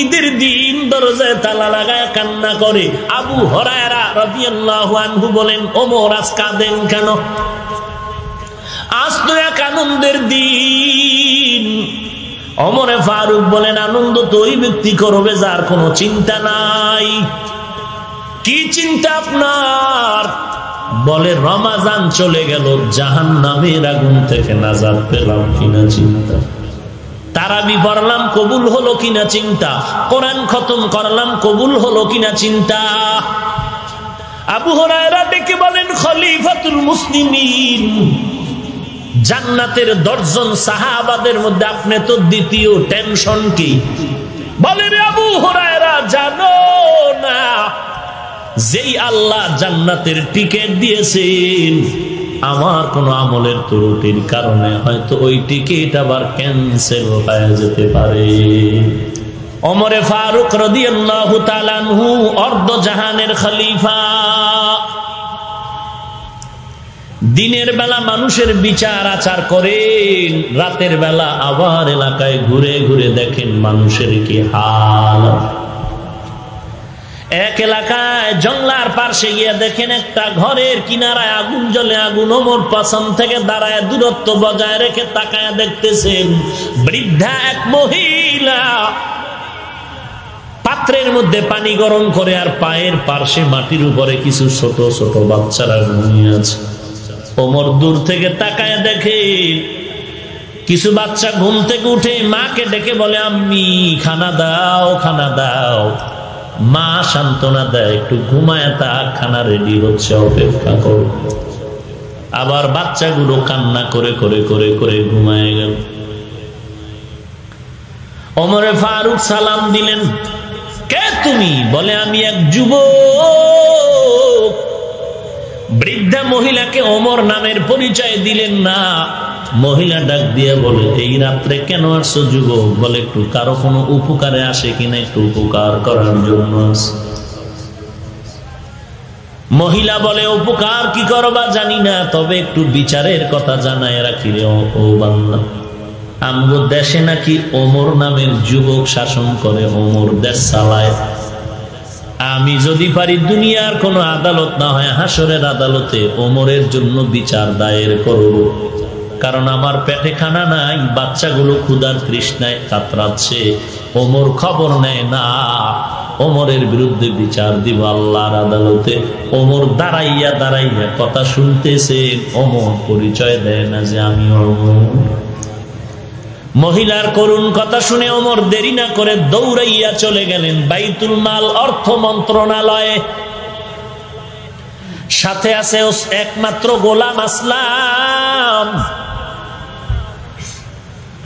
ঈদের দিন দরজায় তালা লাগায় কান্না করে। আবু হুরায়রা রাদিয়াল্লাহু আনহু বলেন, ওমর আজ কাঁদেন কেন? আজ তো এক আনন্দের দিন। ওমরে ফারুক বলেন, আনন্দ তো ওই ব্যক্তি করবে যার কোনো চিন্তা নাই। কি চিন্তা আপনার? বলে রমাজান চলে গেল, জাহান্নামের আগুন থেকে নাজাত পেলাম কিনা চিন্তা। তারাবি পড়লাম, কবুল হলো কিনা চিন্তা। কোরআন খতম করলাম, কবুল হলো কিনা চিন্তা। আবু হুরায়রা ডেকে বলেন, খলিফাতুল মুসলিমিন, জান্নাতের 10 জন সাহাবাদের মধ্যে আপনি তো দ্বিতীয়, টেনশন কি? বলে রে আবু হুরায়রা, জানো না যেই আল্লাহ জান্নাতের টিকিট দিয়েছেন, আমার কোন আমলের ত্রুটির কারণে হয়তো ওই টিকিট আবার ক্যান্সেল হয়ে যেতে পারে। ওমরে ফারুক রাদিয়াল্লাহু তাআলা আনহু অর্ধ জাহানের খলিফা। দিনের বেলা মানুষের বিচার আচার করেন, রাতের বেলা আবার এলাকায় ঘুরে ঘুরে দেখেন মানুষের কি হাল। এক এলাকায় জঙ্গলার পাশে গিয়ে দেখেন একটা ঘরের কিনারায় আগুন জ্বলে। আগুন ওমর পাশন থেকে দাঁড়ায় দূরত্ব বজায় রেখে তাকায় দেখতেছেন, বৃদ্ধা এক মহিলা পাত্রের মধ্যে পানি গরম করে আর পায়ের পার্শ্বে মাটির উপরে কিছু ছোট ছোট বাচ্চারা ঘুমিয়ে আছে। ওমর দূর থেকে তাকায় দেখে কিছু বাচ্চা ঘুম থেকে উঠে মাকে ডেকে বলে, আম্মি খানা দাও, খানা দাও। মা সান্ত্বনা দেয়, একটু ঘুমায় তা, খানা রেডি হচ্ছে, অপেক্ষা করো। আবার বাচ্চাগুলো কান্না করে করে করে করে ঘুমায় গেল। ওমরে ফারুক সালাম দিলেন, কে তুমি? বলে, আমি এক যুবক। বৃদ্ধা মহিলাকে ওমর নামের পরিচয় দিলেন না। মহিলা ডাক দিয়ে বলে, এই রাত্রে কেন আসছো যুবক? বলে, একটু কারো কোনো উপকারে আসে কিনা, একটু উপকার করার জন্য আসে। মহিলা বলে, উপকার কি করবা জানি না, তবে একটু বিচারের কথা জানায় রাখি রে ও বান্দা। আমগো দেশে নাকি ওমর নামের যুবক শাসন করে, ওমর দেশ চালায়। আমি যদি পারি দুনিয়ার কোন আদালত না হয় হাসরের আদালতে ওমরের জন্য বিচার দায়ের করব। কারণ আমার পেটে খানা নাই, বাচ্চাগুলো ক্ষুধার তৃষ্ণায় কাতরাচ্ছে, ওমর খবর নেয় না। ওমরের বিরুদ্ধে বিচার দিব আল্লাহর আদালতে। ওমর দাঁড়াইয়া দাঁড়াইয়া কথা শুনতেছে, ওমর পরিচয় দেয় না যে আমি ওমর। মহিলার করুণ কথা শুনে ওমর দেরি না করে দৌড়াইয়া চলে গেলেন বাইতুল মাল অর্থ মন্ত্রণালয়ে। সাথে আছে একমাত্র গোলাম আসলাম।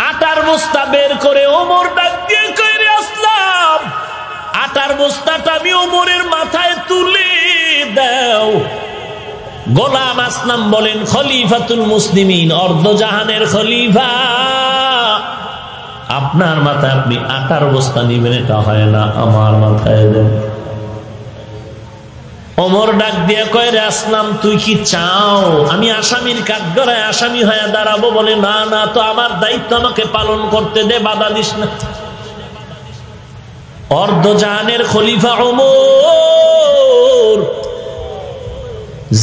আটার বস্তা বের করে ওমর ডাক দিয়ে কইরে, আসলাম, আটার বস্তাটা আমি ওমরের মাথায় তুলে দাও। গোলাম আসলাম বলেন, খলিফাতুল মুসলিমিন, অর্ধজাহানের খলিফা, আপনার মাথায় আপনি আটার বস্তা নিবেন, এটা হয় না, আমার মাথায় দেন। ওমর ডাক দিয়ে কয়, রে আসলাম, তুই কি চাও আমি আসামির কাঠগড়ায় আসামি হয়ে দাঁড়াবো? বলে, না না, তো আমার দায়িত্ব আমাকে পালন করতে দে, বাধা দিস না। অর্ধজাহানের খলিফা ওমর,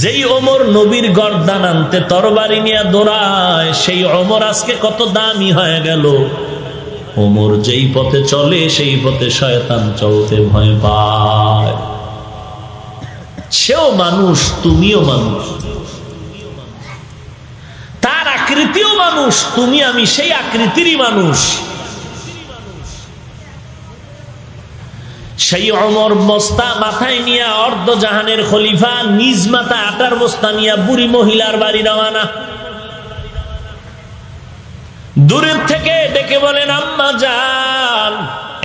যেই ওমর নবীর গর্দান আনতে তরবারি নিয়ে দৌড়ায়, সেই ওমর আজকে কত দামি হয়ে গেল। ওমর যেই পথে চলে সেই পথে শয়তান চলতে ভয় পায়। সেও মানুষ, তুমিও মানুষ, তার আকৃতিও মানুষ, তুমি আমি সেই আকৃতিরই মানুষ। সেই ওমর বস্তা মাথায় নিয়ে অর্ধজাহানের খলিফা নিজ মাথায় আটার বস্তা নিয়ে বুড়ি মহিলার বাড়ি রওনা। দূরের থেকে ডেকে বলেন, আম্মা যান,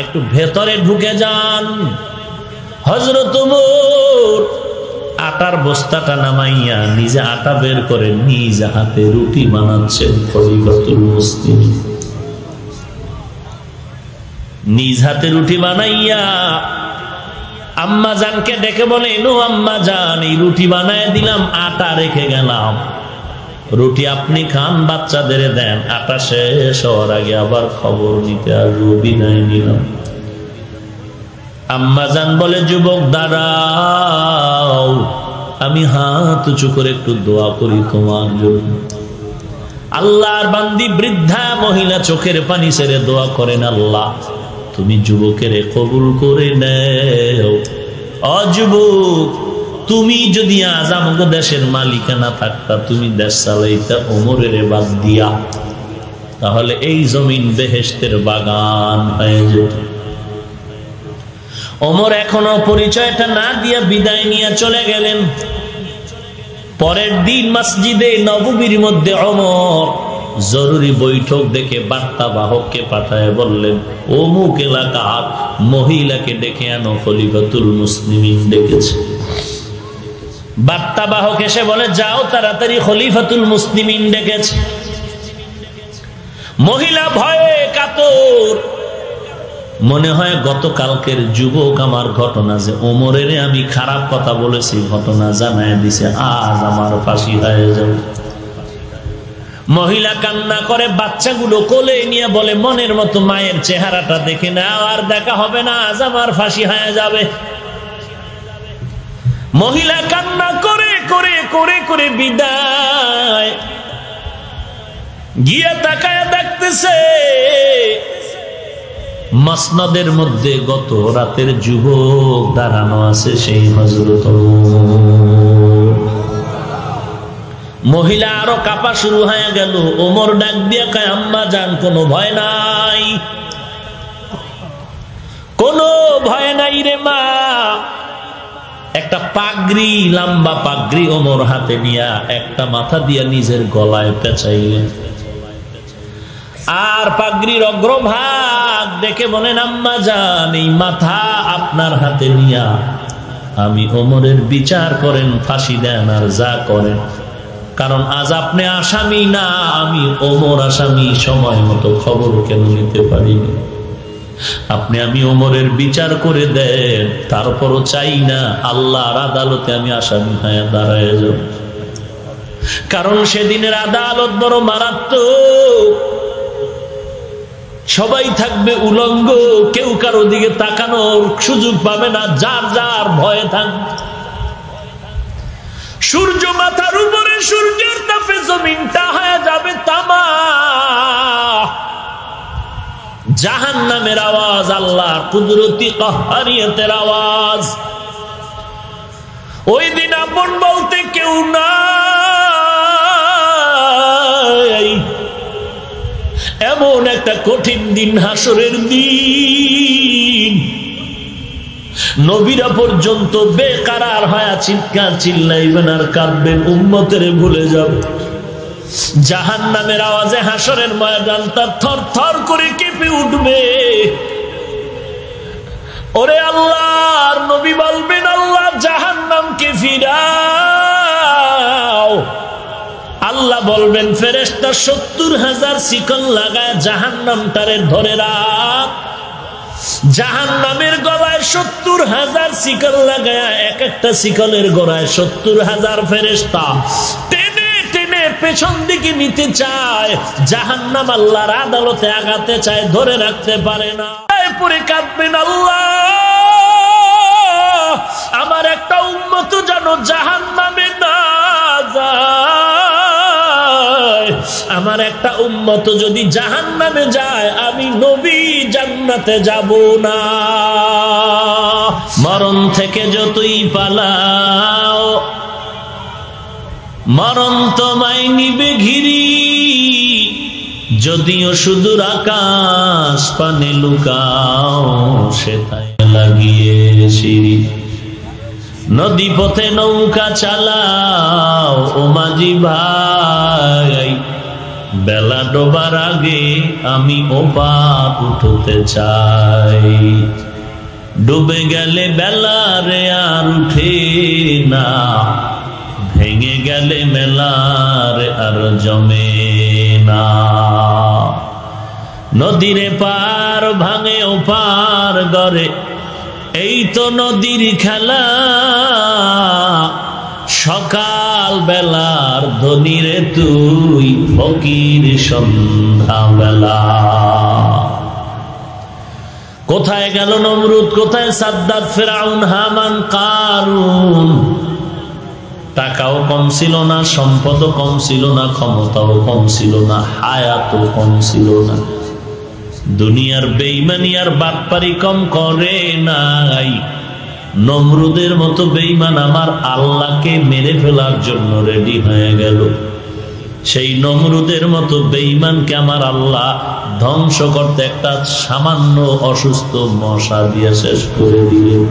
একটু ভেতরে ঢুকে যান। হযরত ওমর আটার বস্তাটা নামাইয়া নিজে আটা বের করে নিজ হাতে রুটি বানাচ্ছেন। খলিফাতুল মুসলিমিন নিজ হাতে রুটি বানাইয়া আম্মা জানকে ডেকে বলে, নো আম্মা জান, এই রুটি বানায় দিলাম, আটা রেখে গেলাম, রুটি আপনি খান, বাচ্চাদের দেন। আটা শেষ হওয়ার আগে আবার খবর নিতে আসবো, বিদায় নিলাম। আম্মাজান বলে, যুবক দাঁড়াও, আমি হাত উঁচু করে একটু দোয়া করি তোমার জন্য। আল্লাহর বান্দি বৃদ্ধা মহিলা চোখের পানি ছেড়ে দোয়া করেন, আল্লাহ তুমি যুবকের কবুল করে নেও। অযুবক, তুমি যদি আজ আমাকে দেশের মালিকানা থাকতা, তুমি দেশ চালাইতা ওমরের বাদ দিয়া, তাহলে এই জমিন বেহেশতের বাগান হয়ে যেত। ওমর এখনো পরিচয়টা না দিয়া বিদায় নিয়ে চলে গেলেন। পরের দিন মসজিদে নববীর মধ্যে ওমর জরুরি বৈঠক দেখে বার্তা বাহককে পাঠায় বললেন, অমুক এলাকার মহিলাকে ডেকে আনো, খলিফাতুল মুসলিমিন ডেকেছে। বার্তা বাহক এসে বলে, যাও তাড়াতাড়ি, খলিফাতুল মুসলিমিন ডেকেছে। মহিলা ভয়ে কাতর, মনে হয় গতকালকের যুবক আমার ঘটনা যে ওমরের আমি খারাপ কথা বলেছি ঘটনা জানায় দিছে, আজ আমার ফাঁসি হয়ে যাবে। মহিলা কান্না করে বাচ্চাগুলো কোলে নিয়ে বলে, মনের মতো মায়ের চেহারাটা দেখে না, আর দেখা হবে না, আজ আমার ফাঁসি হয়ে যাবে। মহিলা কান্না করে করে করে করে বিদায় গিয়ে তাকায় দেখতেছে মসনদের মধ্যে গত রাতের যুবক দাঁড়ানো আছে, সেই হযরত মহিলা আরো কাঁপা শুরু হয়ে গেল। ওমর ডাক দিয়ে কয়, আম্মা জান, কোনো ভয় নাই, কোনো ভয় নাই রে মা। একটা পাগড়ি, লম্বা পাগড়ি ওমর হাতে নিয়া একটা মাথা দিয়া নিজের গলায় পেঁচাইলেন, আর পাগড়ির অগ্রভাগ দেখে বলেন, আম্মা জান, এই মাথা আপনার হাতে নিয়া আমি ওমরের বিচার করেন, ফাঁসি দেন আর যা করেন, কারণ আজ আপনি আসামি না, আমি ওমর আসামি, সময় মতো খবর কেন নিতে পারিনি। আমি ওমরের বিচার করে দেন, তারপরও চাই না আল্লাহর আদালতে আমি আসামি হয়ে দাঁড়ায় যাব, কারণ সেদিনের আদালত বড় মারাত্মক। সবাই থাকবে উলঙ্গ, কেউ কারো দিকে তাকানোর সুযোগ পাবে না, যার যার ভয়ে থাকবে। সূর্য মাথার উপরে, সূর্যের তাপে জমিনটা হয়ে যাবে তামা। জাহান্নামের আওয়াজ, আল্লাহর কুদরতি কাহ্হারিয়তের আওয়াজ। ওই দিন আপন বলতে কেউ নাই, এমন একটা কঠিন দিন, হাসরের দিন। নবীরা পর্যন্ত বেকারার হয়ে চিৎকার চিল্লাইবেন আর কাঁদবেন, উম্মতের ভুলে যাবে। জাহান্নামের আওয়াজে হাসরের ময়দানটা থর থর করে কেঁপে উঠবে। ওরে আল্লাহর নবী বলবেন, আল্লাহ জাহান্নামকে ফিরাও। আল্লাহ বলবেন, ফেরেশতা 70,000 শিকল লাগায় জাহান্নামটারে ধরে রাখ। জাহান্নামের গলায় 70,000 শিকল লাগায়, এক একটা শিকলের গলায় 70,000 ফেরেশতা টেনে টেনে পেছন দিকে নিতে চায়। জাহান্নাম আল্লাহর আদালতে আগাতে চায়, ধরে রাখতে পারে না। পরে কাঁদবেন, আল্লাহ আমার একটা উম্মত যেন জাহান্নামে না যায়, আমার একটা উম্মত যদি জাহান্নামে যায়, আমি নবী জান্নাতে যাব না। মরণ থেকে যতই পালাও, মরণ তোমায় নিবে ঘিরি, যদিও সুদূর আকাশ পানে লুকাও, সেটাই লাগিয়ে সিঁড়ি। নদী পথে নৌকা চালাও ও মাঝি ভাই, বেলা ডোবার আগে আমি ওপার উঠতে চাই। ডুবে গেলে বেলা রে আর উঠে না, ভেঙে গেলে মেলার আর জমে না। নদীরে পার ভাঙে ওপার গড়ে, এই তো নদীর খেলা। সকাল বেলার ধনীরে তুই, ফকির সন্ধ্যা বেলা। কোথায় গেল নমরুদ, কোথায় সাদ্দাত, ফেরাউন, হামান, কারুন? টাকাও কম ছিল না, সম্পদও কম ছিল না, ক্ষমতাও কম ছিল না, হায়াতও কম ছিল না। দুনিয়ার বেঈমানি আর বাটপারি কম করে নাই। নমরুদের মতো বেঈমান আমার আল্লাহকে মেরে ফেলার জন্য রেডি হয়ে গেল। সেই নমরুদের মতো বেঈমানকে আমার আল্লাহ ধ্বংস করতে একটা সামান্য অসুস্থ মশা দিয়ে শেষ করে দিলেন।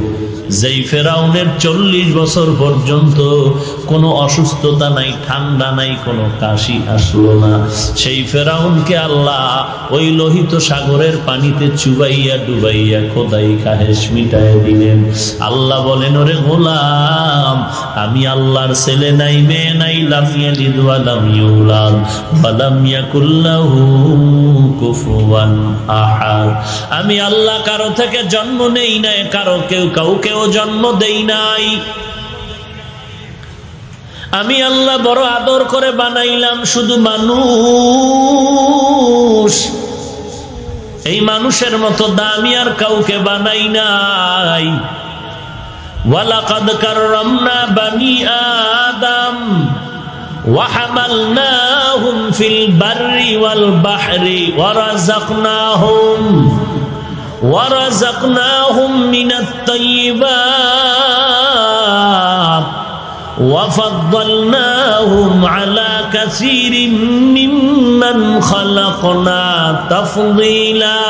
যেই ফেরাউনের 40 বছর পর্যন্ত কোনো অসুস্থতা নাই, ঠান্ডা নাই, কোনো কাশি আসলো না, সেই ফেরাউনকে আল্লাহ ওই লোহিত সাগরের পানিতে চুবাইয়া ডুবাইয়া খোদাই খাহেশ মিটায় দিলেন। আল্লাহ বলেন, ওরে গোলাম, আমি আল্লাহর ছেলে নাই, মেয়ে নাই, লাম ইয়ালিদ ওয়া লাম ইউলাদ ওয়া লাম ইয়াকুল লাহু কুফুয়ান আহাদ। আমি আল্লাহ কারো থেকে জন্ম নেই নাই, কাউকে জন্ম দেই নাই। আমি আল্লাহ বড় আদর করে বানাইলাম শুধু মানুষ। এই মানুষের মতো দামি আর কাউকে বানাই নাই। ওয়ালাকাদ কাররামনা বানি আদম ওয়া হামালনাহুম ফিল বাররি ওয়াল বাহরি ورزقناهم من الطيبات وفضلناهم على كثير ممن خلقنا تفضيلا।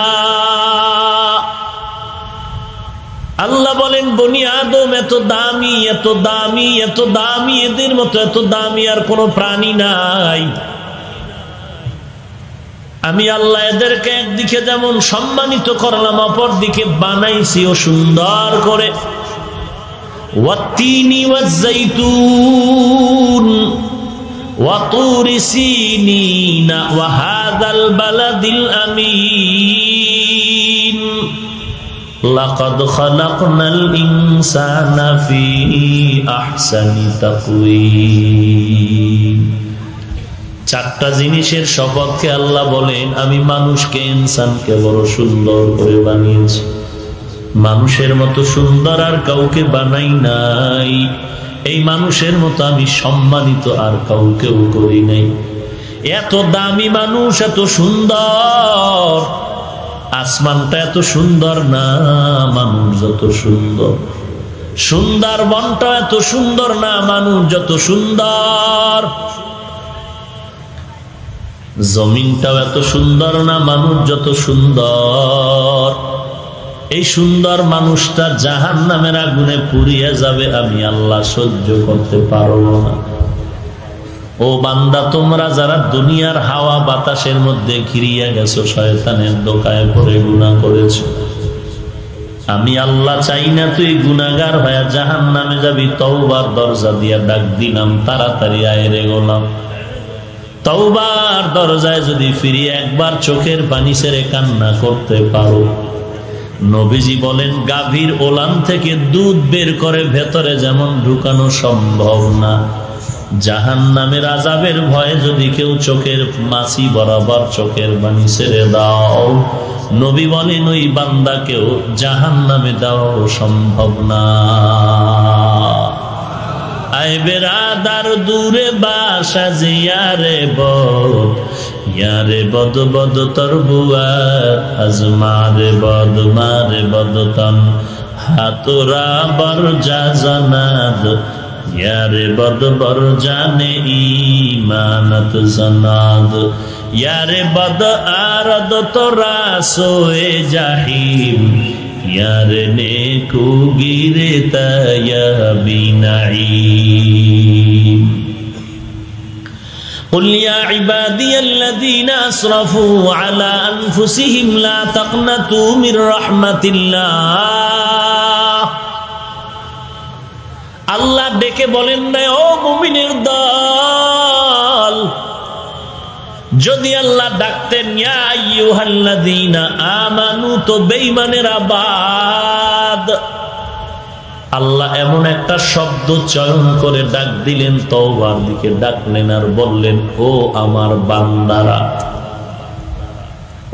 আল্লাহ বলেন, বনি আদম এত দামি, এত দামি, এত দামি, এদের মতো এত দামি আর কোনো প্রাণী নাই। আমি আল্লাহ এদেরকে একদিকে যেমন সম্মানিত করলাম, অপর দিকে বানাইছি ও সুন্দর করে। ওয়াত্তিনি ওয়াজ্জাইতুন ওয়া তুরি সিনিনা ওয়া হাযাল বালাদিল আমিন লাকাদ খালাকনাল ইনসানা ফি আহসানি তাকওয়িম। চারটা জিনিসের সপক্ষে আল্লাহ বলেন, আমি মানুষকে, ইনসানকে বড় সুন্দর করে বানিয়েছি। মানুষের মতো সুন্দর আর কাউকে বানাই নাই। এই মানুষের মতো আমি সম্মানিত আর কাউকেও করি নাই। এত দামি মানুষ, এত সুন্দর। আসমানটা এত সুন্দর না মানুষ যত সুন্দর। সুন্দরবনটা এত সুন্দর না মানুষ যত সুন্দর। জমিনটাও এত সুন্দর না মানুষ যত সুন্দর। এই সুন্দর মানুষটা জাহান্নামের আগুনে পুড়িয়ে যাবে, আমি আল্লাহ সহ্য করতে পারবো না। ও বান্দা, তোমরা যারা দুনিয়ার হাওয়া বাতাসের মধ্যে ঘিরিয়া গেছো, শয়তানের দোকায় পড়ে গুনাহ করেছো, আমি আল্লাহ চাই না তুই গুনাহগার হয়ে জাহান্নামে যাবি। তওবার দরজা দিয়া ডাক দিলাম, তাড়াতাড়ি আয় রে গোলাম। তওবার দরজায় যদি ফিরিয়ে একবার চোখের পানি ছেড়ে কান্না করতে পারো, নবীজি বলেন, গাভীর ওলান থেকে দুধ বের করে ভেতরে যেমন ঢুকানো সম্ভব না, জাহান্নামের আযাবের ভয়ে যদি কেউ চোখের মাছি বরাবর চোখের পানি ছেড়ে দাও, নবী বলেন ওই বান্দাকেও জাহান্নামে দেওয়া সম্ভব না। আয় বেরাদার দূরে বাসা যে ইয়ারে বদ বদ তর বুয়ার আজমারে বদ তন হাতুরা বর যা জানাদ ইয়ারে বদ বর জানে ইমানত জানাদ ইয়ারে বদ আরদ তোরা সোয়ে জাহিম यारे नेकू गिरे तया बिनाईम قل يا عبادي الذين أسرفوا على أنفسهم لا تقنطوا من رحمة الله আল্লাহ ডেকে বলেন না, ও মুমিনের দল, যদি আল্লাহ ডাকতেন ইয়া আইয়ুহাল্লাযীনা আমানু, তো বেঈমানেরা বাদ। আল্লাহ এমন একটা শব্দ চয়ন করে ডাক দিলেন, তওবার দিকে ডাকলেন আর বললেন, ও আমার বান্দারা,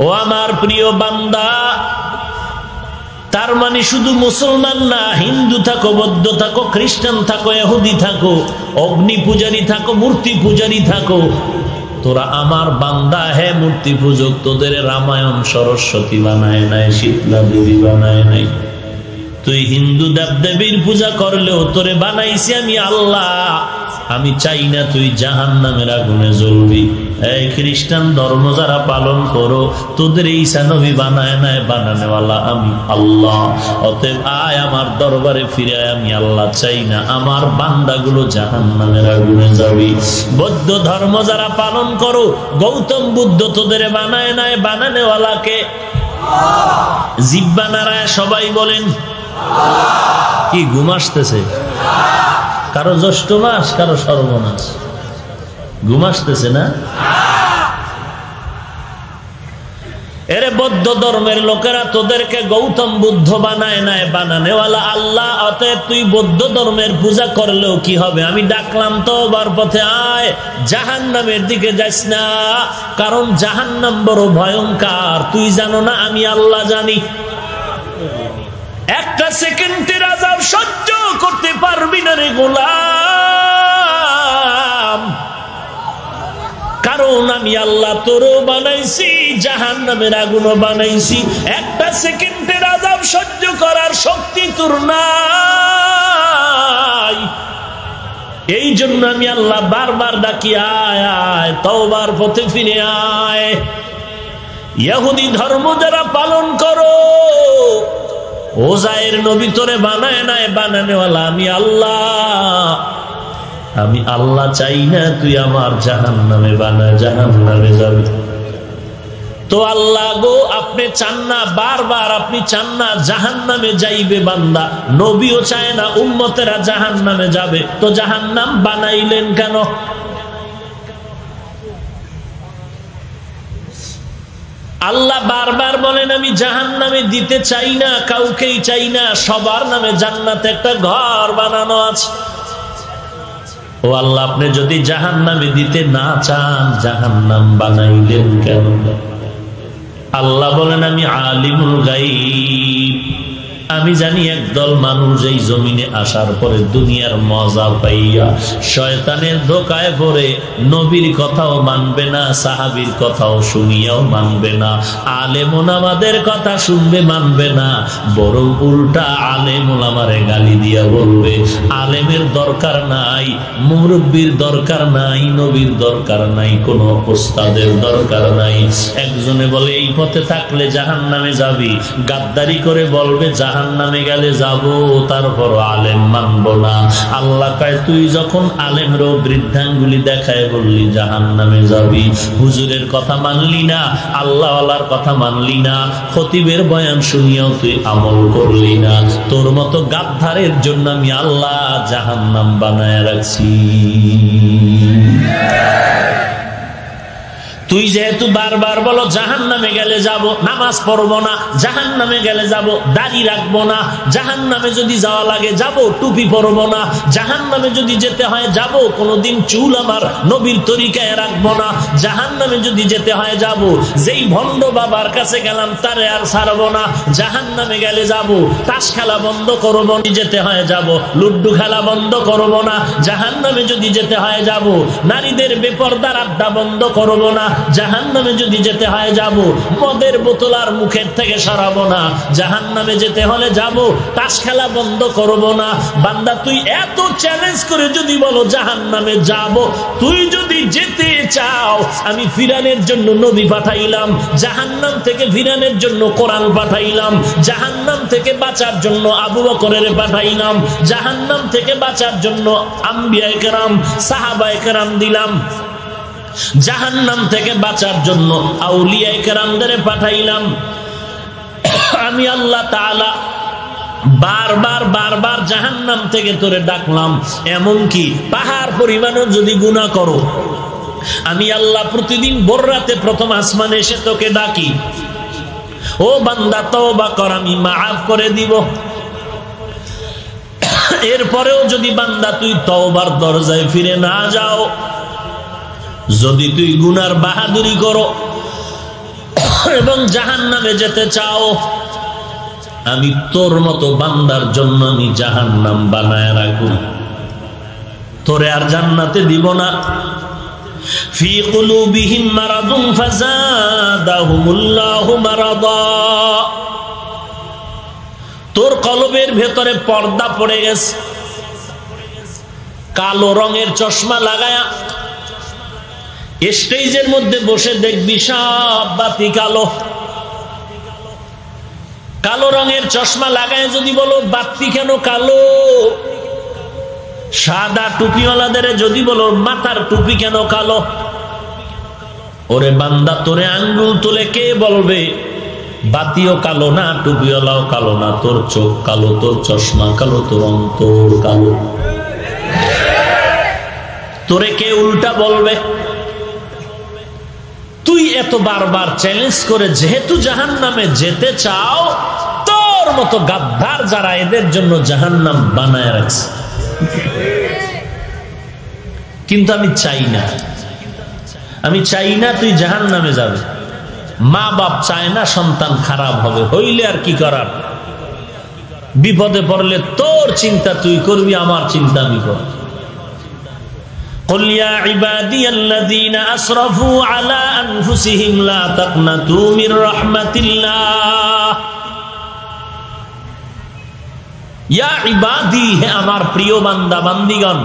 ও আমার প্রিয় বান্দা, তার মানে শুধু মুসলমান না, হিন্দু থাকো, বৌদ্ধ থাকো, খ্রিস্টান থাকো, ইহুদি থাকো, অগ্নি পূজারী থাকো, মূর্তি পূজারী থাকো, তোরা আমার বান্দা। হে মূর্তি পূজক, তোদের রামায়ণ সরস্বতী বানায় নাই, শীতলা দেবী বানায় নাই। তুই হিন্দু দেবদেবীর পূজা করলেও তোরে বানাইছি আমি আল্লাহ। আমি চাই না তুই জাহান্নামের আগুনে জ্বলবি। এই খ্রিস্টান ধর্ম যারা পালন করো, তোদের ঈসা নবী বানায় নাই, বানানেওয়ালা আমি আল্লাহ। অতএব আয় আমার দরবারে ফিরে আয়, আমি আল্লাহ চাই না আমার বান্দাগুলো জাহান্নামের আগুনে যাবি। বৌদ্ধ ধর্ম যারা পালন করো, গৌতম বুদ্ধ তোদের বানায় নাই, বানানেওয়ালাকে। জিহ্বা নাড়ায় সবাই বলেন কি? ঘুম আসতেছে? কারো জ্যৈষ্ঠ মাস, কারো সর্বনাশ। ঘুম আসতেছে না? এরে বৌদ্ধ ধর্মের লোকেরা তোদেরকে গৌতম বুদ্ধ বানায় নাই, বানানেওয়ালা আল্লাহ। অতএব তুই বৌদ্ধ ধর্মের পূজা করলেও কি হবে? আমি ডাকলাম তওবার পথে আয়, জাহান্নামের দিকে যাস না, কারণ জাহান্নাম বড় ভয়ঙ্কর। তুই জানো না, আমি আল্লাহ জানি। একটা সেকেন্ডের আযাব সহ্য করতে পারবি না রে গোলাম, কারণ আমি আল্লাহ তোরও বানাইছি, জাহান্নামের আগুনও বানাইছি। একটা সেকেন্ডের আযাব সহ্য করার শক্তি তোর নাই। এই জন্য আমি আল্লাহ বারবার ডাকি, আয় আয়, তওবার পথে ফিরে আয়। ইহুদি ধর্ম যারা পালন করো, ওজায়ের নবী তোরে বানায় নাই, বানানেওয়ালা আমি আল্লাহ। আমি আল্লাহ চাই না তুই আমার জাহান্নামে বানায়, জাহান্নামে যাবে। তো আল্লাহ গো, আপনি চান না, বারবার আপনি চান না জাহান্নামে যাইবে বান্দা। নবীও চায় না উম্মতেরা জাহান্নামে যাবে, তো জাহান্নাম বানাইলেন কেন? আল্লাহ বারবার বলেন আমি জাহান্নামে দিতে চাই না, কাউকেই চাই না, সবার নামে জান্নাতে একটা ঘর বানানো আছে। ও আল্লাহ, আপনি যদি জাহান্নামে দিতে না চান, জাহান্নাম বানাইলেন কেন? আল্লাহ বলেন আমি আলিমুল গায়ব, আমি জানি একদল মানুষ এই জমিনে আসার পরে দুনিয়ার মজা পাইয়া শয়তানের ধোকায় পড়ে নবীর কথাও মানবে না, সাহাবীর কথাও শুনিয়াও মানবে না, আলেম ওলামাদের কথা শুনবে মানবে না, বরং উল্টা আলেম ওলামারে গালি দিয়া বলবে আলেমের দরকার নাই, মুরব্বির দরকার নাই, নবীর দরকার নাই, কোনো ওস্তাদের দরকার নাই। একজনে বলে এই পথে থাকলে জাহান্নামে যাবি, গাদ্দারি করে বলবে জাহান্নামে গেলে যাব, তারপর আলেম মানব না। আল্লাহ কয় তুই যখন আলেমরও বৃদ্ধাঙ্গুলি দেখায় বললি জাহান্নামে যাবি, হুজুরের কথা মানলি না, আল্লাহওয়ালার কথা মানলি না, খতিবের বয়ান শুনিয়াও তুই আমল করলি না, তোর মতো গাদ্দারের জন্য আমি আল্লাহ জাহান্নাম বানায় রাখছি। তুই যেহেতু বারবার বলো জাহান্নামে গেলে যাব, নামাজ পড়বো না, জাহান্নামে গেলে যাব, দাড়ি রাখবো না, জাহান্নামে যদি যাওয়া লাগে যাব, টুপি পরবো না, জাহান্নামে যদি যেতে হয় যাব, কোনোদিন চুল আমার নবীর তরিকায় রাখবো না, জাহান্নামে যদি যেতে হয় যাব, যেই ভণ্ড বাবার কাছে গেলাম তারে আর ছাড়বো না, জাহান্নামে গেলে যাব, তাস খেলা বন্ধ করবো, যেতে হয় যাব, লুড্ডু খেলা বন্ধ করবো না, জাহান্নামে যদি যেতে হয় যাব, নারীদের বেপরদার আড্ডা বন্ধ করবো না, জাহান্নামে যদি যেতে হয় যাব, মদের বোতল আর মুখের থেকে সরাবো না, জাহান্নামে যেতে হলে যাব, তাস খেলা বন্ধ করব না। বান্দা তুই এত চ্যালেঞ্জ করে যদি বলো জাহান্নামে যাব, তুই যদি যেতে চাও, আমি ফিরানের জন্য নবী পাঠাইলাম, জাহান্নাম থেকে ফিরানের জন্য কোরআন পাঠাইলাম, জাহান্নাম থেকে বাঁচার জন্য আবু বকরের পাঠাইলাম, জাহান্নাম থেকে বাঁচার জন্য আম্বিয়ায়ে কেরাম সাহাবায়ে কেরাম দিলাম, জাহান্নাম থেকে বাঁচার জন্য আউলিয়ায়ে কেরামদের পাঠাইলাম। আমি আল্লাহ তাআলা বারবার বারবার জাহান্নাম থেকে তোরে ডাকলাম। এমনকি পাহাড় পরিমাণও যদি গুনাহ করো, আমি আল্লাহ প্রতিদিন ভোর রাতে প্রথম আসমানে এসে তোকে ডাকি, ও বান্দা তওবা কর, আমি মাফ করে দিব। এরপরেও যদি বান্দা তুই তওবার দরজায় ফিরে না যাও, যদি তুই গুনার বাহাদুরি করো এবং জাহান্নামে যেতে চাও, আমি তোর মতো বান্দার জন্য আমি জাহান্নাম বানায় রাখব, তোরে আর জান্নাতে দিব না। ফি কুলুবিহিম মারাদুন ফাযাদাহুমুল্লাহু মারাদা, তোর কলবের ভেতরে পর্দা পড়ে গেছে, কালো রঙের চশমা লাগায়া স্টেজের মধ্যে বসে দেখবি সব বাতি কালো। কালো রঙের চশমা লাগায় যদি বলো বাতি কেন কালো, সাদা টুপিওয়ালাদের যদি বলো মাথার টুপি কেন কালো, ওরে বান্দা তোরে আঙ্গুল তুলে কে বলবে বাতিও কালো না, টুপিওয়ালাও কালো না, তোর চোখ কালো, তোর চশমা কালো, তোর অন্তর কালো। তোরে কে উল্টা বলবে? তুই এত বারবার চ্যালেঞ্জ করে যেহেতু জাহান্নামে যেতে চাও, তোর মতো গাদ্দার যারা এদের জন্য জাহান্নাম বানায় রাখছে। কিন্তু আমি চাই না, আমি চাই না তুই জাহান্নামে যাবে। মা বাপ চায় না সন্তান খারাপ হবে, হইলে আর কি করার, বিপদে পড়লে তোর চিন্তা তুই করবি, আমার চিন্তা আমি করব। قل يا عبادي الذين أسرفوا على أنفسهم لا تقنطوا من رحمة الله يا عبادي, হে আমার প্রিয় বান্দা বান্দিগণ,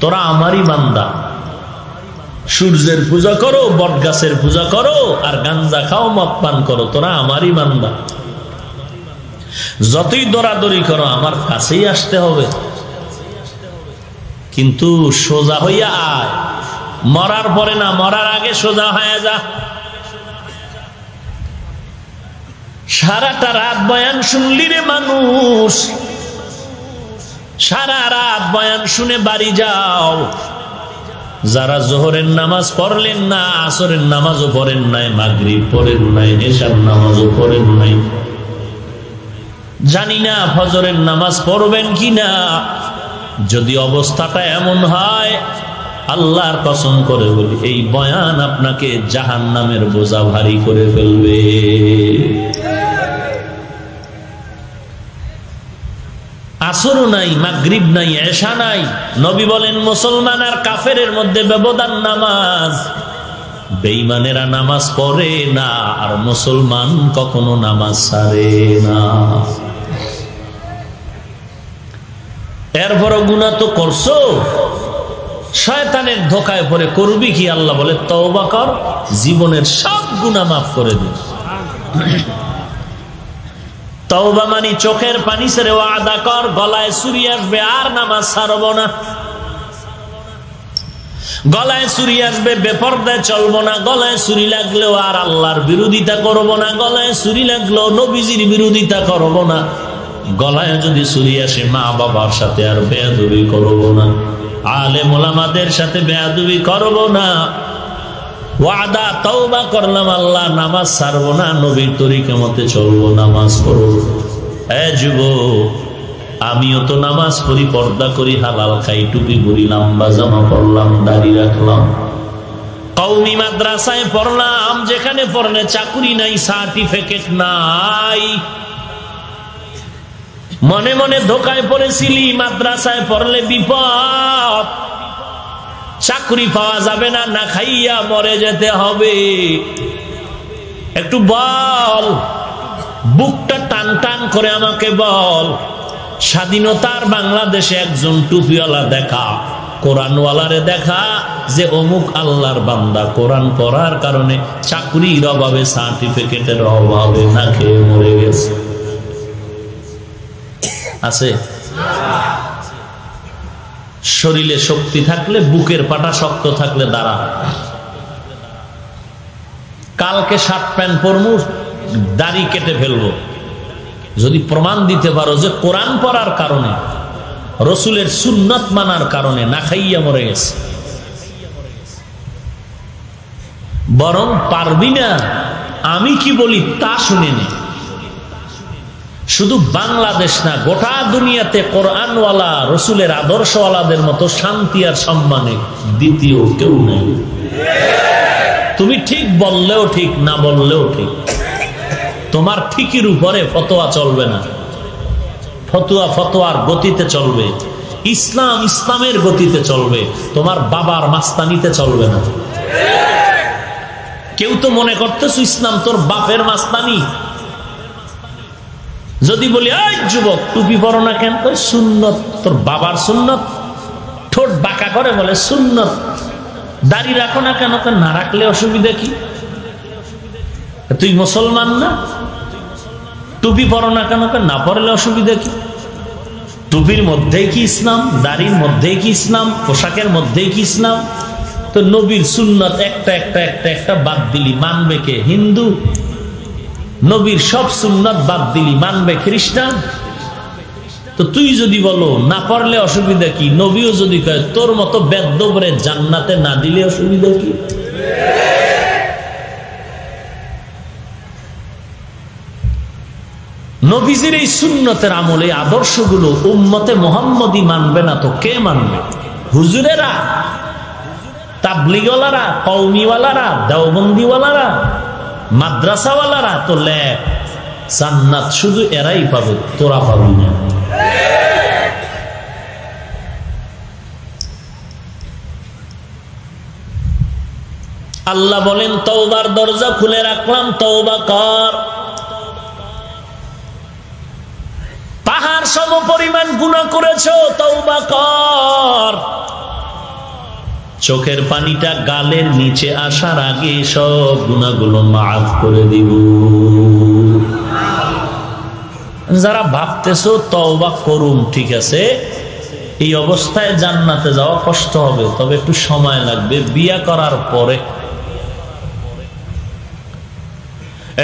তোরা আমারই বান্দা। সূর্যের পূজা করো, বটগাছের পূজা করো, আর গাঞ্জা খাও, মদ পান করো, তোরা আমারই বান্দা। যতই দৌড়াদৌড়ি করো আমার কাছেই আসতে হবে, কিন্তু সোজা হইয়া আয়, মরার পরে না, মরার আগে সোজা হয়ে যা। সারাটা রাত বয়ান শুনলি রে মানুষ, সারা রাত বয়ান শুনে বাড়ি যাও। যারা জোহরের নামাজ পড়লেন না, আসরের নামাজও পড়েন নাই, মাগরিব পড়েন নাই, এশার নামাজও পড়েন নাই, জানি না ফজরের নামাজ পড়বেন কিনা। যদি অবস্থাটা এমন হয়, আল্লাহর কসম করে বলি এই বয়ান আপনাকে জাহান্নামের বোঝা ভারী করে ফেলবে। আসরও নাই, মাগরিব নাই, এশা নাই। নবী বলেন মুসলমান আর কাফেরের মধ্যে ব্যবধান নামাজ। বেঈমানেরা নামাজ পড়ে না, আর মুসলমান কখনো নামাজ ছাড়ে না। এরপরও গুনাহ তো করছো, শয়তানের ধোকায় পড়ে করবি কি? আল্লাহ বলে তওবা কর, জীবনের সব গুনাহ মাফ করে দিন। তওবা মানে চোখের পানি ছেড়ে ওয়াদা কর, গলায় ছুরি আসবে আর নামাজ ছাড়ব না, গলায় ছুরি আসবে বেপরদায় চলবো না, গলায় ছুরি লাগলেও আর আল্লাহর বিরোধিতা করব না, গলায় ছুরি লাগলেও নবীজির বিরোধিতা করব না, গলায় যদি ছুরি আসে মা বাবার সাথে আর বেয়াদবি করব না, আলেম ওলামাদের সাথে বেয়াদবি করব না। ওয়াদা তওবা করলাম, আল্লাহ নামাজ ছাড়বো না, নবীর তরিকা মতে চলবো, নামাজ পড়ব। যুবক, আমিও তো নামাজ পড়ি, পর্দা করি, হালাল খাই, টুপি পরি, লম্বা জামা পরলাম, দাড়ি রাখলাম, কওমি মাদ্রাসায় পড়লাম, যেখানে পড়লে চাকুরি নাই, সার্টিফিকেট নাই। মনে মনে ধোকায় পড়েছিলি, মাদ্রাসায় পড়লে বিপদ, চাকরি পাওয়া যাবে না, না খাইয়া মরে যেতে হবে। একটু বল, বুকটা টান টান করে আমাকে বল, স্বাধীনতার বাংলাদেশে একজন টুপিওয়ালা দেখা, কোরআনওয়ালারে দেখা যে অমুক আল্লাহর বান্দা, কোরআন পড়ার কারণে চাকরির অভাবে, সার্টিফিকেটের অভাবে না খেয়ে মরে গেছে। আছে? শরীরে শক্তি থাকলে, বুকের পাটা শক্ত থাকলে দাঁড়া। কালকে শার্ট প্যান্ট পরমু, দাড়ি কেটে ফেলবো, যদি প্রমাণ দিতে পারো যে কোরআন পড়ার কারণে, রসুলের সুন্নাত মানার কারণে না খাইয়া মরে গেছে। বরং পারবি না, আমি কি বলি তা শুনে নে। শুধু বাংলাদেশ না, গোটা দুনিয়াতে কোরআনওয়ালা, রসুলের আদর্শওয়ালাদের মতো শান্তি আর সম্মানে দ্বিতীয় কেউ নেই। তুমি ঠিক বললেও ঠিক, না বললেও ঠিক। তোমার ঠিকির উপরে ফতোয়া চলবে না। ফতোয়ার গতিতে চলবে, ইসলাম ইসলামের গতিতে চলবে, তোমার বাবার মাস্তানিতে চলবে না। কেউ তো মনে করতেছো ইসলাম তোর বাপের মাস্তানি। যদি বলি এই যুবক টুপি পরো না কেন, সুন্নত, তোর বাবার সুন্নত। ঠোঁট বাঁকা করে বলে সুন্নত। দাড়ি রাখো না কেন, না রাখলে অসুবিধা কি? তুই মুসলমান না? টুপি পরো না কেন, না পরলে অসুবিধা কি? টুপির মধ্যেই কি ইসলাম? দাড়ির মধ্যেই কি ইসলাম? পোশাকের মধ্যেই কি ইসলাম? তো নবীর সুন্নত একটা একটা একটা একটা বাদ দিলি, মানবে কে? হিন্দু। নবীর সব সুন্নত বাদ দিলি, মানবে খ্রিস্টান। তো তুই যদি বলো না পড়লে অসুবিধা কি, নবীও যদি কয় তোর মতো বেদ্যবরে জান্নাতে না দিলে অসুবিধা কি? নবীজির এই সুন্নতের আমলে আদর্শগুলো উম্মতে মুহাম্মদী মানবে না তো কে মানবে? হুজুরেরা, তাবলীগওয়ালারা, কওমিওয়ালারা, দেওবন্দিওয়ালারা, মাদ্রাসাওয়ালারা তো লেখ জান্নাত শুধু এরাই পাবে, তোরা পাবি না। আল্লাহ বলেন তওবার দরজা খুলে রাখলাম, তওবা কর। পাহাড় সম পরিমাণ গুনাহ করেছো, তওবা কর। চোখের পানিটা গালের নিচে আসার আগে সব গুনাহগুলো মাফ করে দিব। যারা ভাবতেছো তওবা করুম, ঠিক আছে, এই অবস্থায় জান্নাতে যাওয়া কষ্ট হবে, তবে একটু সময় লাগবে বিয়া করার পরে।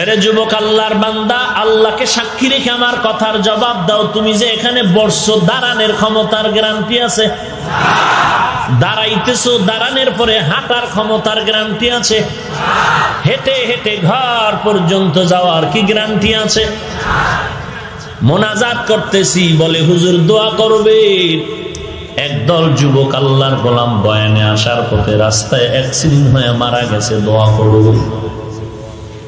এরে যুবক, আল্লাহর বান্দা, আল্লাহকে সাক্ষী রেখে আমার কথার জবাব দাও। তুমি যে এখানে বসছো, দাঁড়ানোর ক্ষমতার গ্যারান্টি আছে? দাঁড়াইতেছো, দাঁড়ানোর পরে হাঁটার ক্ষমতার গ্যারান্টি আছে? হেঁটে হেঁটে ঘর পর্যন্ত যাওয়ার কি গ্যারান্টি আছে? মোনাজাত করতেছি, বলে হুজুর দোয়া করবে। একদল যুবক আল্লাহর গোলাম বয়ানে আসার পথে রাস্তায় অ্যাক্সিডেন্ট হয়ে মারা গেছে, দোয়া করবে।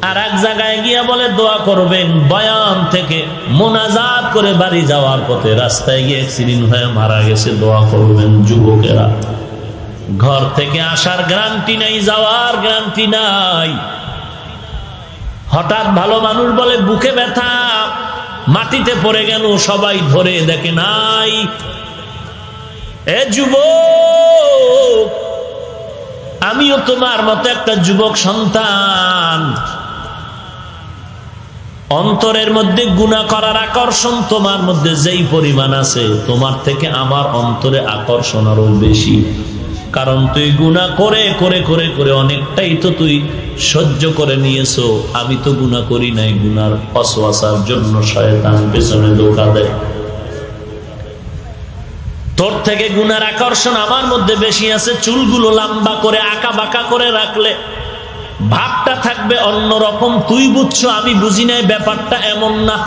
আর এক জায়গায় গিয়া বলে দোয়া করবেন। বয়ান থেকে মোনাজাত করে বাড়ি যাওয়ার পথে রাস্তায় গিয়ে অ্যাক্সিডেন্ট হয়ে মারা গেছে, দোয়া করবেন। যুবকেরা, ঘর থেকে আসার গ্যারান্টি নাই, যাওয়ার গ্যারান্টি নাই। হঠাৎ ভালো মানুষ বলে বুকে ব্যথা, মাটিতে পড়ে গেল, সবাই ধরে দেখে নাই। এ যুবক, আমিও তোমার মতো একটা যুবক সন্তান। অন্তরের মধ্যে গুনাহ করার আকর্ষণ তোমার মধ্যে যেই পরিমাণ আছে, তোমার থেকে আমার অন্তরে আকর্ষণ আরো বেশি। কারণ তুই গুনাহ করে করে করে করে অনেকটাই তো তুই সহ্য করে নিয়েছো। আমি তো গুনাহ করি নাই, গুনার ওয়াসওয়াসার জন্য শয়তান পেছনে ধোঁকা দেয়। তোর থেকে গুনার আকর্ষণ আমার মধ্যে বেশি আছে। চুলগুলো লম্বা করে আঁকা বাঁকা করে রাখলে ভাবটা থাকবে অন্যরকম। তুই বুঝছো, আমি বুঝি নাই, ব্যাপারটা এমন না।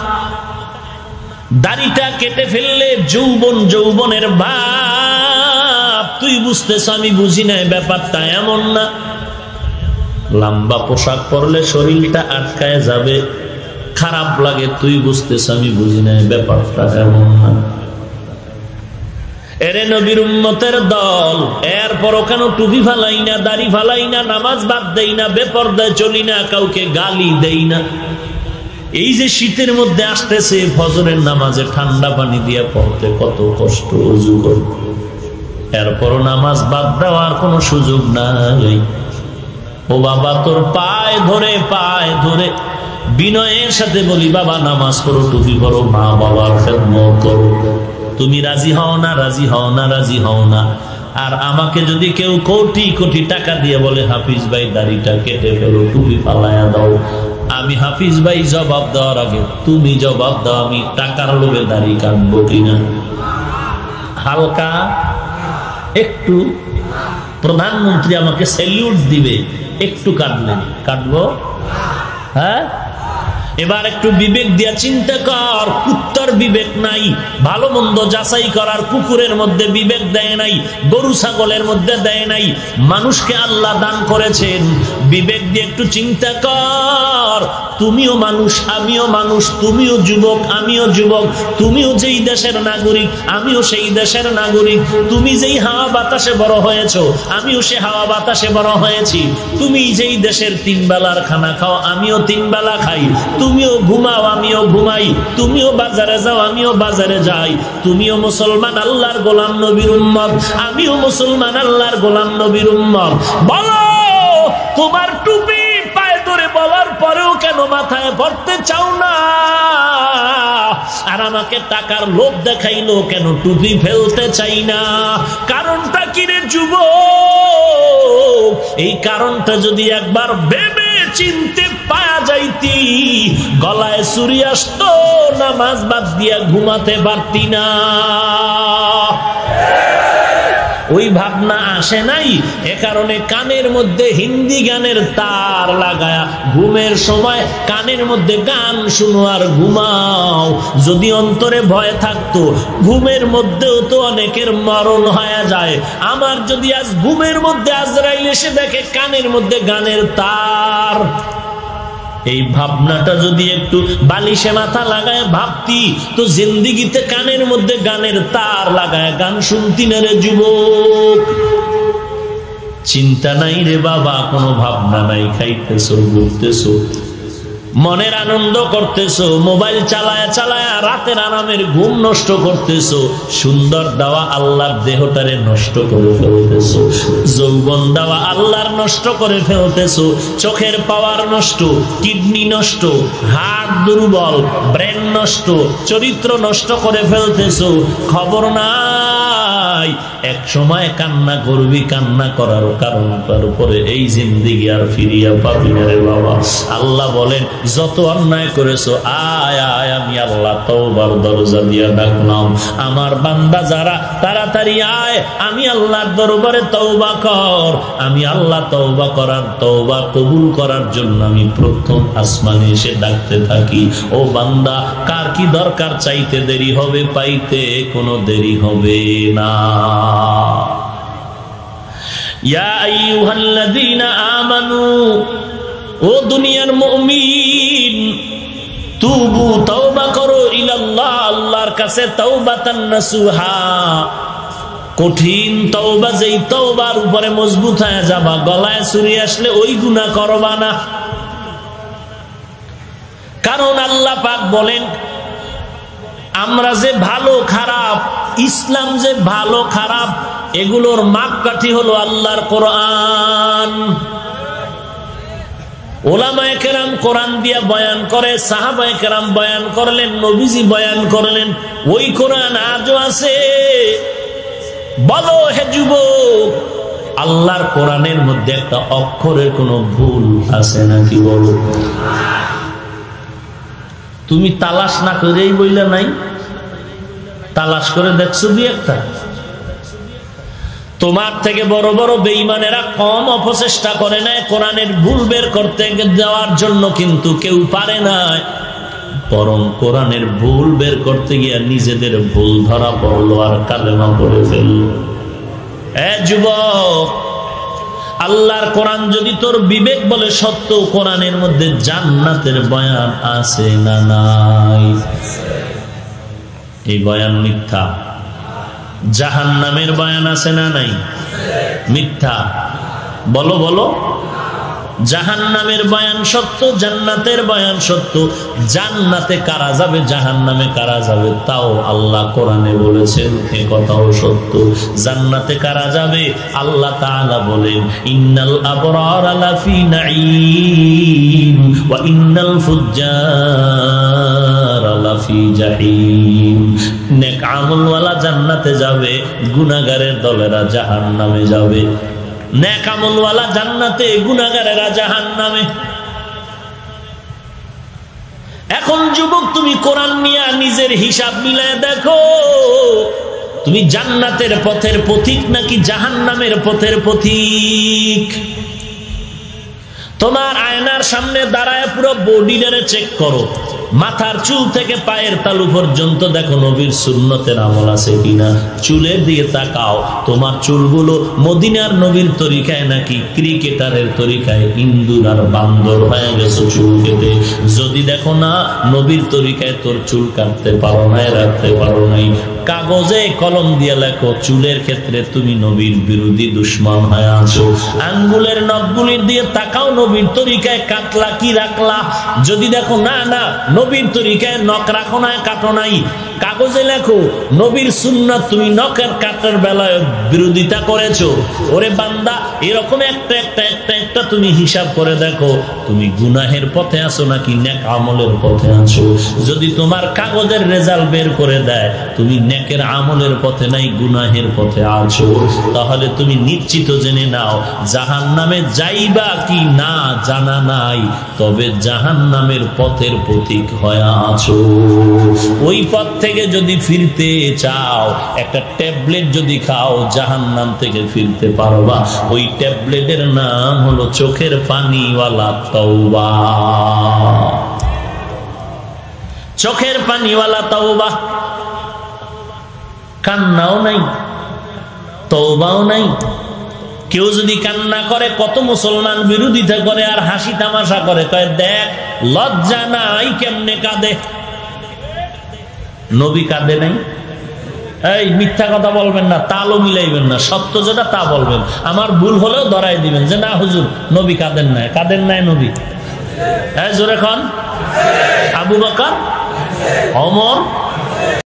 দাড়িটা কেটে ফেললে যৌবন, যৌবনের ভাব তুই বুঝতেছ, আমি বুঝি নাই, ব্যাপারটা এমন না। লম্বা পোশাক পরলে শরীরটা আটকায় যাবে, খারাপ লাগে, তুই বুঝতেছ, আমি বুঝি নাই, ব্যাপারটা এমন না। এরে নবীর উম্মতের দল, এরপরও কেন টুপি ফালাই না, দাড়ি ফালাই না, নামাজ বাদ দেই না, বেপরদায় চলি না, কাউকে গালি দেই না? এই যে শীতের মধ্যে আসতেছে, ফজরের নামাজে ঠান্ডা পানি দিয়ে পড়তে কত কষ্ট, ওযু করতে, এরপরও নামাজ বাদ দেওয়ার কোনো সুযোগ নাই। ও বাবা, তোর পায়ে ধরে বিনয়ের সাথে বলি, বাবা নামাজ পড়ো, টুপি পড়ো, মা বাবার খেদমত করো। তুমি রাজি হও না, রাজি হও না, রাজি হও না। আর আমাকে যদি কেউ কোটি কোটি টাকা দিয়ে বলে হাফিজ ভাই দাড়িটা কেটে ফেলো, টুপি পালায়া দাও, আমি হাফিজ ভাই জবাব দেওয়ার আগে তুমি জবাব দাও, আমি টাকার লোভে দাড়ি কাটবো কিনা? হালকা একটু প্রধানমন্ত্রী আমাকে স্যালিউট দিবে, একটু কাটলেন, কাটবো? হ্যাঁ, এবার একটু বিবেক দিয়া চিন্তা কর। কুত্তার বিবেক নাই, ভালো মন্দ যাচাই করার কুকুরের মধ্যে বিবেক দেয় নাই, গরু ছাগলের মধ্যে দেয় নাই। মানুষকে আল্লাহ দান করেছেন বিবেক দিয়ে একটু চিন্তা কর, তুমিও মানুষ, আমিও মানুষ, তুমিও যুবক, আমিও যুবক, তুমিও যেই দেশের নাগরিক, আমিও সেই দেশের নাগরিক, তুমি যেই হাওয়া বাতাসে বড় হয়েছো, আমিও সে হাওয়া বাতাসে বড় হয়েছি, তুমি যেই দেশের 3 বেলার খানা খাও, আমিও 3 বেলা খাই, তুমিও ঘুমাও, আমিও ঘুমাই, তুমিও বাজারে যাও, আমিও বাজারে যাই, তুমিও মুসলমান আল্লাহর গোলাম নবীর উম্মত, আমিও মুসলমান আল্লাহর গোলাম নবীর উম্মত। বলো, তোমার টুপি পায়ে ধরে বলার পরেও কেন মাথায় পড়তে চাও না? আর আমাকে টাকার লোভ দেখাইলো কেন টুপি ফেলতে চাই না? কারণটা কি রে যুবক? এই কারণটা যদি একবার ভেবে চিনতে পাওয়া যাইতি, গলায় চুরি আসতো, নামাজ বাদ দিয়া ঘুমাতে পারতি না। ওই ভাবনা আসে নাই, এ কারণে কানের মধ্যে হিন্দি গানের তার লাগায়া ঘুমের সময় কানের মধ্যে গান শুনো আর ঘুমাও। যদি অন্তরে ভয় থাকতো, ঘুমের মধ্যেও তো অনেকের মরণ হয়ে যায়। আমার যদি আজ ঘুমের মধ্যে আজরাইল এসে দেখে কানের মধ্যে গানের তার, এই ভাবনাটা যদি একটু বালিশে মাথা লাগায় ভাবতি, তো জিন্দিগিতে কানের মধ্যে গানের তার লাগায় গান শুনতি না রে যুবক। চিন্তা নাই রে বাবা, কোনো ভাবনা নাই, খাইতেছো, ঘুরতেছো, মনের আনন্দ করতেছো, মোবাইল চালায়া চালায়া রাতের আরামের ঘুম নষ্ট করতেছো, সুন্দর দেওয়া আল্লাহর দেহটারে নষ্ট করে ফেলতেছো, যৌবন দেওয়া আল্লাহর নষ্ট করে ফেলতেছো, চোখের পাওয়ার নষ্ট, কিডনি নষ্ট, হার্ট দুর্বল, ব্রেন নষ্ট, চরিত্র নষ্ট করে ফেলতেছো। খবর নাই, এক সময় কান্না করবি, কান্না করার কারণটার উপরে এই জিন্দেগি আর ফিরিয়া পাবি না রে বাবা। আল্লাহ বলেন, যত অন্যায় করেছো আয় আয়, আমি আল্লাহ তওবার দরজা দিয়া ডাকলাম। আমার বান্দা যারা, তাড়াতাড়ি আয়, আমি আল্লাহর দরবারে তওবা কর। আমি আল্লাহ তওবা করার, তওবা কবুল করার জন্য আমি প্রথম আসমানে এসে ডাকতে থাকি। ও বান্দা, কার কি দরকার চাইতে দেরি হবে, পাইতে কোনো দেরি হবে না। ইয়া আইয়ুহাল্লাযীনা আমানু, ও দুনিয়ার মুমিন, তুবু, তওবা করো, ইলাল্লাহ, আল্লাহর কাছে, তাওবাতান নাসুহা, কঠিন তওবা, যেই তওবার উপরে মজবুত হয়ে যাবা, গলায় ছুরি আসলে ওই গুনাহ করবা না। কারণ আল্লাহ পাক বলেন, আমরা যে ভালো খারাপ, ইসলাম যে ভালো খারাপ, এগুলোর মাপকাঠি হলো আল্লাহর কোরআন। ওলামায়ে কেরাম কোরআন দিয়া বয়ান করে, সাহাবায়ে কেরাম বয়ান করলেন, নবীজি বয়ান করলেন, ওই কোরআন আজও আছে। বলো হে যুবক, আল্লাহর কোরআনের মধ্যে একটা অক্ষরের কোনো ভুল আছে নাকি? বলো। তুমি তালাশ না করেই বইলা নাই, তালাশ করে দেখছো দুই একটা? তোমার থেকে বড় বড় বেঈমানেরা কম অপচেষ্টা করে নাই কোরআনের ভুল বের করতে দেওয়ার জন্য, কিন্তু কেউ পারে না। বরং কোরআনের ভুল বের করতে গিয়ে নিজেদের ভুল ধরা পড়লো আর কালেমা পড়ে ফেলল। এ যুবক, আল্লাহর কোরআন যদি তোর বিবেক বলে সত্য, কোরআনের মধ্যে জান্নাতের বয়ান আছে না নাই? এই বয়ান মিথ্যা। জাহান্নামের বয়ান আছে না নাই? মিথ্যা। বলো বলো। জাহান্নামের বয়ান সত্য, জান্নাতের বয়ান সত্য। জান্নাতে কারা যাবে, জাহান্নামে কারা যাবে, তাও আল্লাহ কোরআনে বলেছেন, এ কথাও সত্য। জান্নাতে কারা যাবে, আল্লাহ তাআলা বলেন, ইন্নাল আবরারা লাফি নাঈম ওয়া ইন্নাল ফুজ্জারা লাফি জাহিম। নেক আমলওয়ালা জান্নাতে যাবে, গুনাহগারের দলেরা জাহান্নামে যাবে। নেক আমলওয়ালা জান্নাতে, গুনাহগারেরা জাহান্নামে। এখন যুবক, তুমি কোরআন নিয়ে নিজের হিসাব মিলায় দেখো, তুমি জান্নাতের পথের পথিক নাকি জাহান্নামের পথের পথিক? তোমার আয়নার সামনে দাঁড়ায় পুরো বডিটারে চেক করো, মাথার চুল থেকে পায়ের তালু পর্যন্ত দেখো নবীর সুন্নতের আমল আছে কিনা। চুলের দিকে তাকাও, তোমার চুলগুলো মদিনার নবীর তরিকায় নাকি ক্রিকেটারের তরিকায় ইন্দুর আর বান্দর হয়ে গেছে চুল কেটে। যদি দেখো না নবীর তরিকায় তোর চুল কাটতে পারো নাই, রাখতে পারো নাই, কাগজে কলম দিয়ে লেখো চুলের ক্ষেত্রে তুমি নবীর বিরোধী দুশ্মন হয়ে আছো। আঙ্গুলের নখগুলির দিয়ে তাকাও, নবীর তরিকায় কাটলা কি রাখলা। যদি দেখো না না নবীর তরিকায় নখ রাখো না, কাটো নাই, কাগজে লেখো নবীর সুন্নাত, তুমি নখের কাটার বেলায় বিরোধিতা করেছো। ওরে বান্দা, এরকম একটা একটা একটা একটা তুমি হিসাব করে দেখো তুমি গুনাহের পথে আছো নাকি নেক আমলের পথে আছো। যদি তোমার কাগজের রেজাল্ট বের করে দেয় তুমি নেকের আমলের পথে নাই, গুনাহের পথে আছো, তাহলে তুমি নিশ্চিত জেনে নাও জাহান্নামে যাইবা কি না জানা নাই, তবে জাহান্নামের পথের পথিক হয়ে আছো। ওই পথ থেকে যদি ফিরতে চাও, একটা ট্যাবলেট যদি খাও জাহান্নাম থেকে ফিরতে পারবা। ওই ট্যাবলেটের নাম হলো চোখের পানিওয়ালা তওবা। চোখের পানিওয়ালা তওবা। কান্নাও নাই, তওবাও নাই। কেউ যদি কান্না করে, কত মুসলমান বিরোধিতা করে আর হাসি তামাশা করে, কয় দেখ লজ্জা নাই কেমনে কাঁদে। নবী কাঁদে নাই? এই মিথ্যা কথা বলবেন না, তালও মিলাইবেন না, সত্য যেটা তা বলবেন। আমার ভুল হলেও ধরাই দিবেন যে না হুজুর নবী কাঁদেন নাই। কাঁদেন নাই নবী? জোরে খান। আবু বকর, ওমর,